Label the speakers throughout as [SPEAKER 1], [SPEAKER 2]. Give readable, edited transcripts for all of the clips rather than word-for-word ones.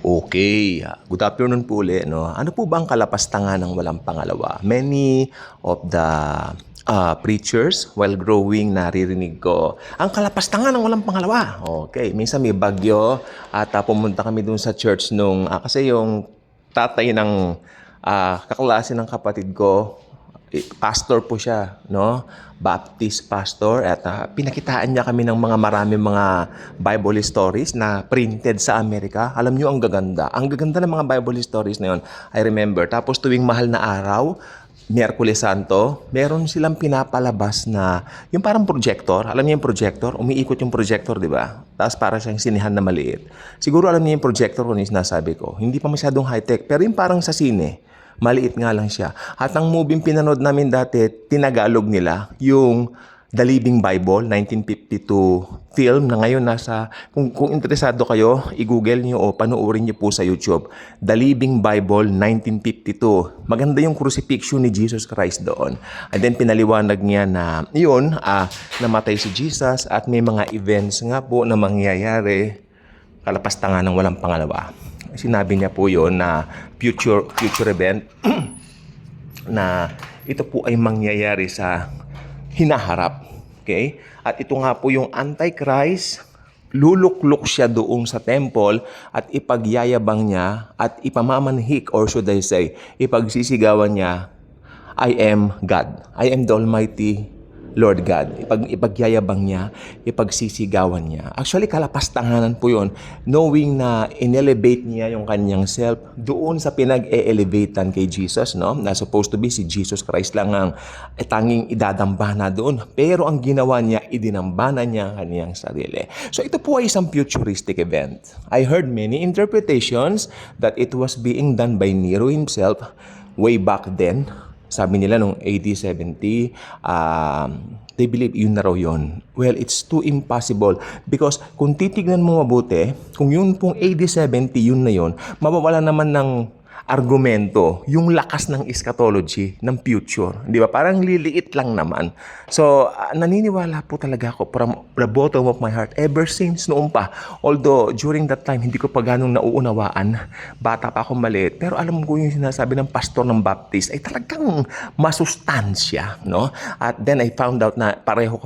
[SPEAKER 1] Okay, good afternoon po ulit, no? Ano po ba ang kalapastangan ng walang pangalawa? Many of the preachers, while growing, naririnig ko, ang kalapastangan ng walang pangalawa. Okay, minsan may bagyo at pumunta kami dun sa church nung, kasi yung tatay ng kaklase ng kapatid ko, pastor po siya, no? Baptist pastor at pinakitaan niya kami ng maraming mga Bible stories na printed sa Amerika. Alam niyo ang gaganda. Ang gaganda ng mga Bible stories na 'yon. I remember. Tapos tuwing mahal na araw, Miyerkules Santo, meron silang pinapalabas na yung parang projector. Alam niyo yung projector? Umiikot yung projector, di ba? Tapos para siyang sinihan na maliit. Siguro alam niyo yung projector kung yung sinasabi ko. Hindi pa masyadong high-tech, pero yung parang sa sine. Maliit nga lang siya. At ang movie pinanood namin dati, tinagalog nila yung The Living Bible, 1952 film na ngayon nasa, kung interesado kayo, i-google niyo o panoorin niyo po sa YouTube. The Living Bible, 1952. Maganda yung crucifixion ni Jesus Christ doon. And then pinaliwanag niya na yun, namatay si Jesus at may mga events nga po na mangyayari, kalapastangan ng walang pangalawa. Sinabi niya po yon na future event na ito po ay mangyayari sa hinaharap. Okay? At ito nga po yung Antichrist, luluklok siya doon sa temple at ipagyayabang niya at ipamamanhik, or should I say, ipagsisigawan niya, I am God. I am the Almighty Lord God. Ipagyayabang niya, ipagsisigawan niya. Actually, kalapastanganan po yun. Knowing na in-elevate niya yung kanyang self doon sa pinag-e-elevatean kay Jesus, no? Na supposed to be si Jesus Christ lang ang tanging idadambana doon. Pero ang ginawa niya, idinambana niya ang kanyang sarili. So ito po ay isang futuristic event. I heard many interpretations that it was being done by Nero himself way back then. Sabi nila nung AD 70, they believe yun na raw yun. Well, it's too impossible because kung titignan mo mabuti, kung yun pong AD 70, yun na yun, mawawala naman ng argumento yung lakas ng eschatology ng future. Di ba? Parang liliit lang naman. So, naniniwala po talaga ako from the bottom of my heart ever since noon pa. Although, during that time, hindi ko pa ganong nauunawaan. Bata pa ako maliit. Pero alam ko yung sinasabi ng pastor ng Baptist ay talagang masustansya. No? At then, I found out na pareho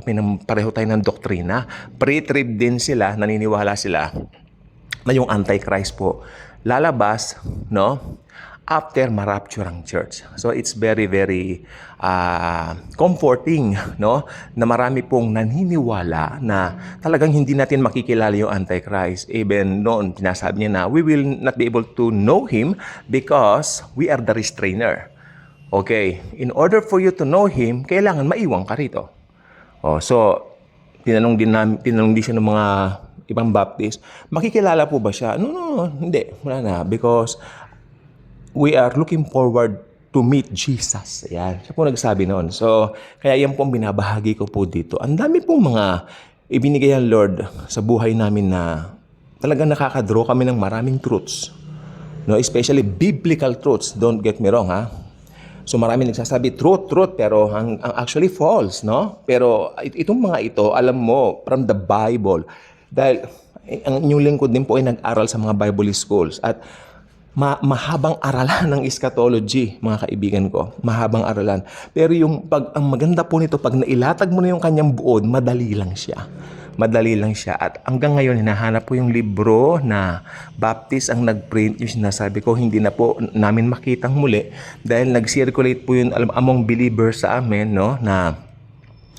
[SPEAKER 1] tayo ng doktrina. Pre-trib din sila, naniniwala sila na yung Antichrist po lalabas, no? After ma-rapture ang church. So it's very, very comforting, no? Na marami pong naniniwala na talagang hindi natin makikilala yung Antichrist. Even noon, pinasabi niya na we will not be able to know him because we are the restrainer. Okay, in order for you to know him, kailangan maiwan ka rito. So, tinanong din siya ng mga ibang Baptist, makikilala po ba siya? No, hindi. Wala na. Because we are looking forward to meet Jesus. Ayan. Siya po nagsabi noon. So, kaya yan po ang binabahagi ko po dito. Ang dami pong mga ibinigay ang Lord sa buhay namin na talagang nakakadraw kami ng maraming truths. No, especially biblical truths. Don't get me wrong, ha? So marami nagsasabi truth, pero ang actually false, no? Pero itong mga ito, alam mo, from the Bible. Dahil ang inyong lingkod din po ay nag-aral sa mga Bible schools at mahabang aralan ng eschatology, mga kaibigan ko. Mahabang aralan. Pero ang maganda po nito, pag nailatag mo na yung kanyang buod, madali lang siya. Madali lang siya. At hanggang ngayon, hinahanap po yung libro na Baptist ang nag-print. Yung sinasabi ko, hindi na po namin makitang muli. Dahil nag-circulate po yun among believers sa amin, no, na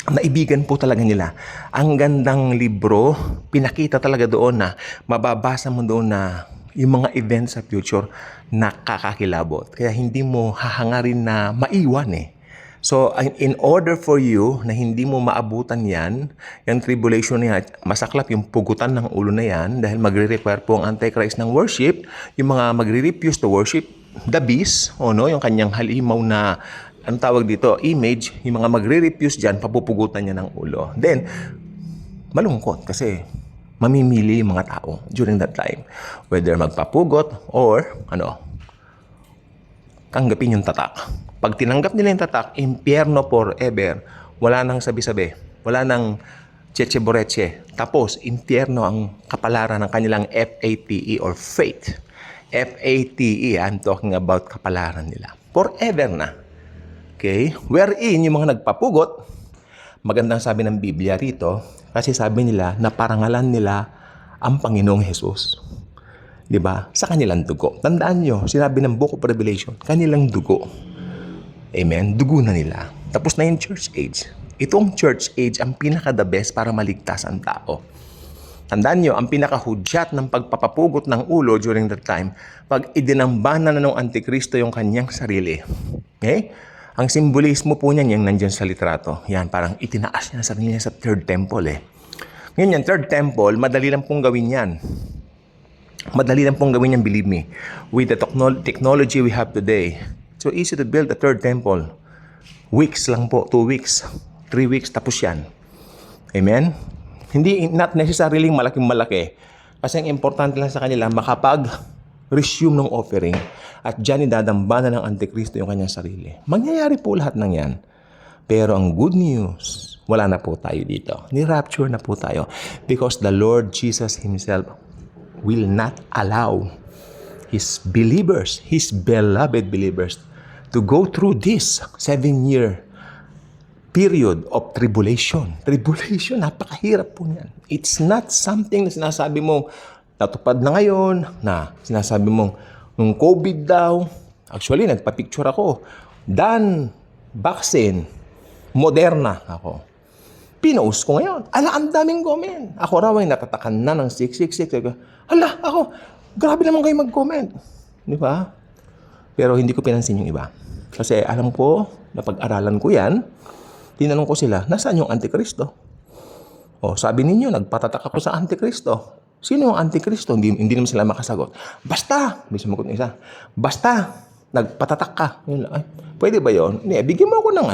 [SPEAKER 1] naibigan po talaga nila. Ang gandang libro, pinakita talaga doon na mababasa mo doon na yung mga events sa future nakakakilabot. Kaya hindi mo hahangarin na maiwan eh. So, in order for you na hindi mo maabutan yan, yung tribulation niya, masaklap yung pugutan ng ulo na yan dahil magre-require po ang Antichrist ng worship, yung mga magre-refuse to worship the beast, yung kanyang halimaw na ang tawag dito, image, yung mga magre-refuse dyan, papupugutan niya ng ulo. Then, malungkot kasi mamimili yung mga tao during that time. Whether magpapugot or, tanggapin yung tatak. Pag tinanggap nila yung tatak, impyerno forever. Wala nang sabi-sabi. Wala nang cheche-boreche. Tapos, impyerno ang kapalaran ng kanilang FATE or faith. F-A-T-E, I'm talking about kapalaran nila. Forever na. Okay? Wherein, yung mga nagpapugot, magandang sabi ng Biblia rito, kasi sabi nila na parangalan nila ang Panginoong Jesus. Diba? Sa kanilang dugo. Tandaan nyo, sinabi ng Book of Revelation, kanilang dugo. Amen? Dugo na nila. Tapos na yung church age. Itong church age ang pinaka-the best para maligtas ang tao. Tandaan nyo, ang pinaka-hudyat ng pagpapapugot ng ulo during that time, pag idinambana na ng Antikristo yung kanyang sarili. Okay? Ang simbolismo po niyan yung nandyan sa litrato. Yan, parang itinaas niya sa sarili niya sa third temple eh. Ngayon yan, third temple, madali lang pong gawin yan. Madali lang pong gawin yan, believe me. With the technology we have today, so easy to build a third temple. Weeks lang po, 2 weeks, 3 weeks, tapos yan. Amen? Hindi, not necessarily malaking-malaki. Kasi ang importante lang sa kanila, makapag-resume ng offering. At dyan idadambana ng Antikristo yung kanyang sarili. Mangyayari po lahat ng yan. Pero ang good news, wala na po tayo dito. Ni-rapture na po tayo. Because the Lord Jesus Himself will not allow His believers, His beloved believers, to go through this 7-year period of tribulation. Tribulation, napakahirap po niyan. It's not something na sinasabi mo, natupad na ngayon, na sinasabi mo, nung COVID daw, actually, nagpa-picture ako, done, vaccine, Moderna ako. Pinost ko ngayon. Ala, ang daming comment. Ako raw ay natatakan na ng 666. Hala, ako, grabe naman kayo mag-comment. Di ba? Pero hindi ko pinansin yung iba. Kasi alam ko, napag-aralan ko yan, tinanong ko sila, nasaan yung Antikristo? O, sabi ninyo, nagpatatak ako sa Antikristo. Sino yung Antikristo? Hindi naman sila makasagot. Basta, may sumagot na isa, basta, nagpatatak ka. Yun, ay, pwede ba yun? Bigyan mo ako ng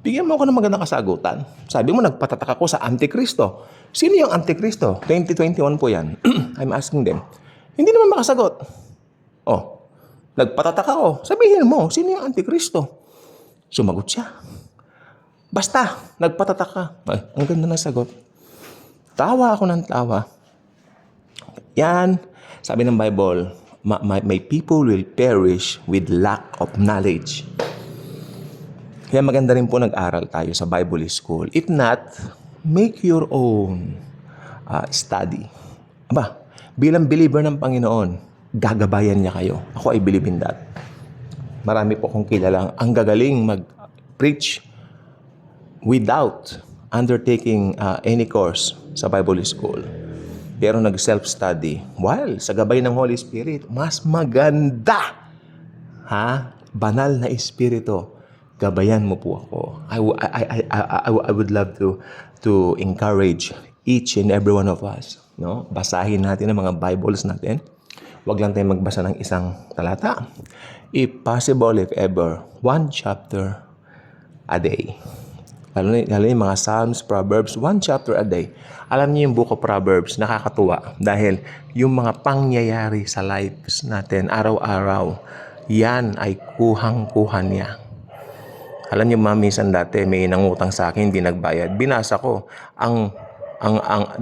[SPEAKER 1] bigyan mo ako ng magandang kasagutan. Sabi mo, nagpatatak ako sa Antikristo. Sino yung Antikristo? 2021 po yan. I'm asking them. Hindi naman makasagot. Oh, nagpatatak ako. Sabihin mo, sino yung Antikristo? Sumagot siya. Basta, nagpatatak ka. Ay, ang ganda ng sagot. Tawa ako ng tawa. Yan, sabi ng Bible, my people will perish with lack of knowledge. Kaya maganda rin po nag-aral tayo sa Bible School. If not, make your own study. Aba, bilang believer ng Panginoon, gagabayan niya kayo. Ako ay believe in that. Marami po akong kilalang ang gagaling mag-preach without undertaking any course sa Bible School. Pero nag-self-study. While sa gabay ng Holy Spirit, mas maganda. Banal na Espiritu. Gabayan mo po ako. I would love to encourage each and every one of us. No? Basahin natin ang mga Bibles natin. Huwag lang tayong magbasa ng isang talata. If possible, if ever, 1 chapter a day. Lalo yung mga Psalms, Proverbs, 1 chapter a day. Alam niyo yung Book of Proverbs, nakakatuwa. Dahil yung mga pangyayari sa lives natin, araw-araw, yan ay kuhang-kuha niya. Alam niyo, minsan dati may nangutang sa akin, hindi nagbayad. Binasa ko,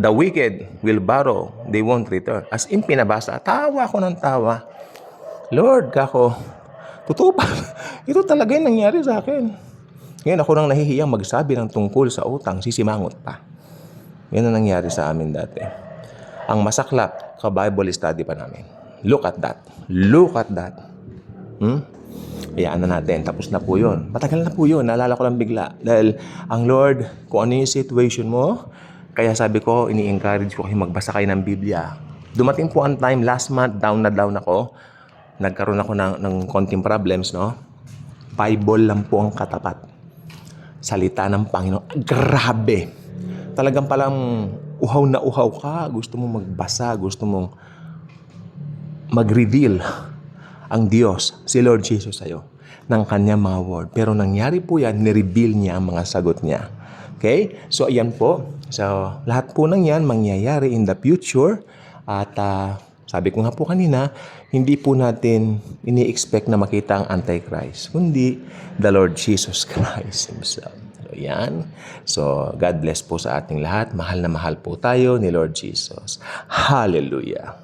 [SPEAKER 1] the wicked will borrow, they won't return. As in, pinabasa, tawa ko ng tawa. Lord, kako, totoo pa. Ito talaga yung nangyari sa akin. Ngayon ako nang nahihiyang magsabi ng tungkol sa utang, sisimangot pa. Yan ang nangyari sa amin dati. Ang masaklap, ka-Bible study pa namin. Look at that. Look at that. Hayaan na natin. Tapos na po yun. Matagal na po yun. Naalala ko lang bigla. Dahil ang Lord, kung ano yung situation mo, kaya sabi ko, ini-encourage ko kayo magbasa kayo ng Biblia. Dumating po ang time, last month, down ako. Nagkaroon ako ng konting problems, no? Bible lang po ang katapat. Salita ng Panginoon. Grabe! Talagang palang uhaw na uhaw ka. Gusto mong magbasa. Gusto mong mag-reveal ang Diyos, si Lord Jesus sa'yo, ng kanyang mga word. Pero nangyari po yan, nireveal niya ang mga sagot niya. Okay? So, ayan po. So, lahat po ng yan mangyayari in the future. At sabi ko nga po kanina, hindi po natin ini-expect na makita ang Antichrist, kundi the Lord Jesus Christ Himself. So, yan. So, God bless po sa ating lahat. Mahal na mahal po tayo ni Lord Jesus. Hallelujah.